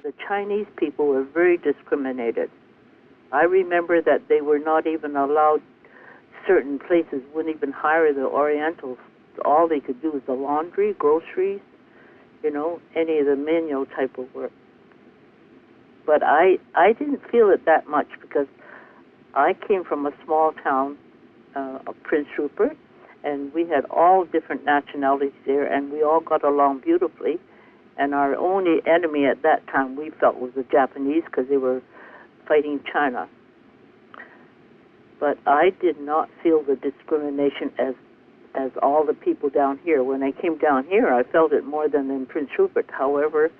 The Chinese people were very discriminated. I remember that they were not even allowed, certain places wouldn't even hire the Orientals. All they could do was the laundry, groceries, any of the menial type of work. But I didn't feel it that much because I came from a small town, Prince Rupert, and we had all different nationalities there, and we all got along beautifully. And our only enemy at that time, we felt, was the Japanese because they were fighting China. But I did not feel the discrimination as all the people down here. When I came down here, I felt it more than in Prince Rupert. However,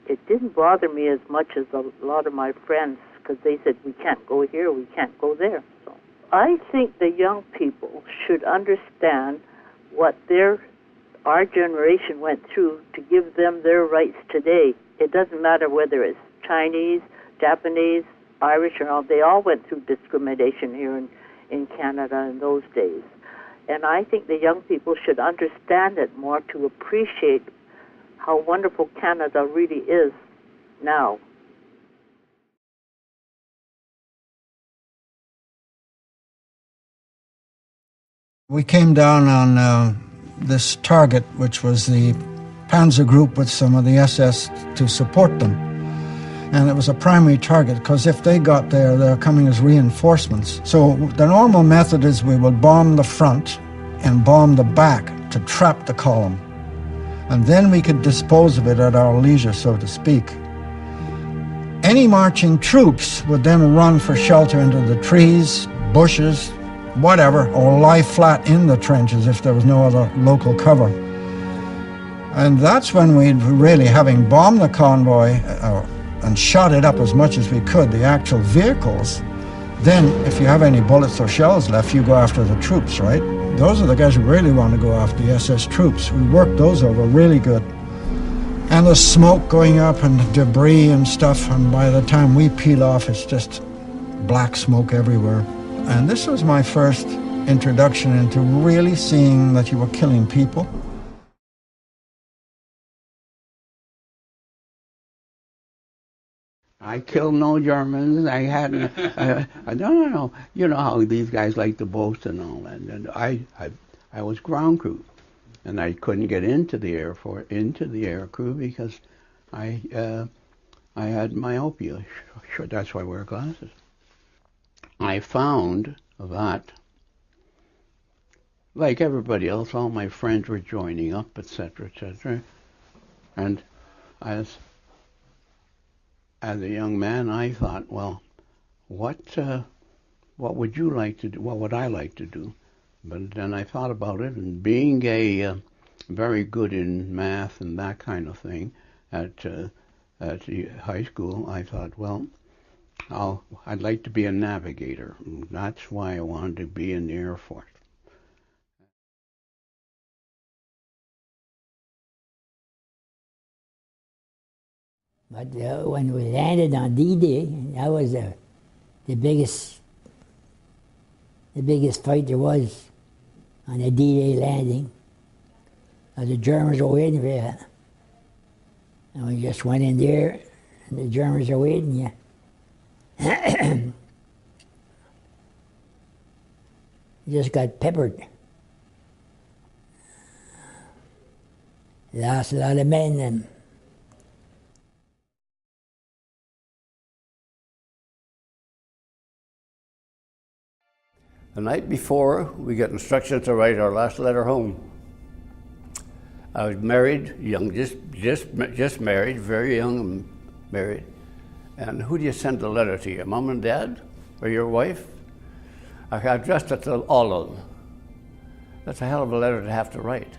it didn't bother me as much as a lot of my friends because they said, we can't go here, we can't go there. So I think the young people should understand what our generation went through to give them their rights today. It doesn't matter whether it's Chinese, Japanese, Irish, or all. They all went through discrimination here in Canada in those days. And I think the young people should understand it more to appreciate how wonderful Canada really is now. We came down on this target, which was the Panzer Group with some of the SS to support them. And it was a primary target because if they got there, they're coming as reinforcements. So the normal method is we would bomb the front and bomb the back to trap the column. And then we could dispose of it at our leisure, so to speak. Any marching troops would then run for shelter into the trees, bushes, whatever, or lie flat in the trenches if there was no other local cover. And that's when we'd really, having bombed the convoy and shot it up as much as we could, the actual vehicles, then if you have any bullets or shells left, you go after the troops, right? Those are the guys who really want to go after the SS troops. We worked those over really good. And the smoke going up and debris and stuff, and by the time we peel off, it's just black smoke everywhere. And this was my first introduction into really seeing that you were killing people. I killed no Germans. I hadn't. No. You know how these guys like to boast and all that. And I was ground crew, and I couldn't get into the air crew because I had myopia. Sure, that's why I wear glasses. I found that, like everybody else, all my friends were joining up, etc., etc. And as a young man, I thought, well, what would you like to do? What would I like to do? But then I thought about it, and being very good in math and that kind of thing at high school, I thought, well, I'd like to be a navigator. That's why I wanted to be in the Air Force. But when we landed on D-Day, that was the biggest fight there was on the D-Day landing. The Germans were waiting for you. And we just went in there, and the Germans are waiting you. You just got peppered. Lost a lot of men then. The night before, we got instructions to write our last letter home. I was married, young, just married, very young and married. And who do you send the letter to? Your mom and dad or your wife? I addressed it to all of them. That's a hell of a letter to have to write.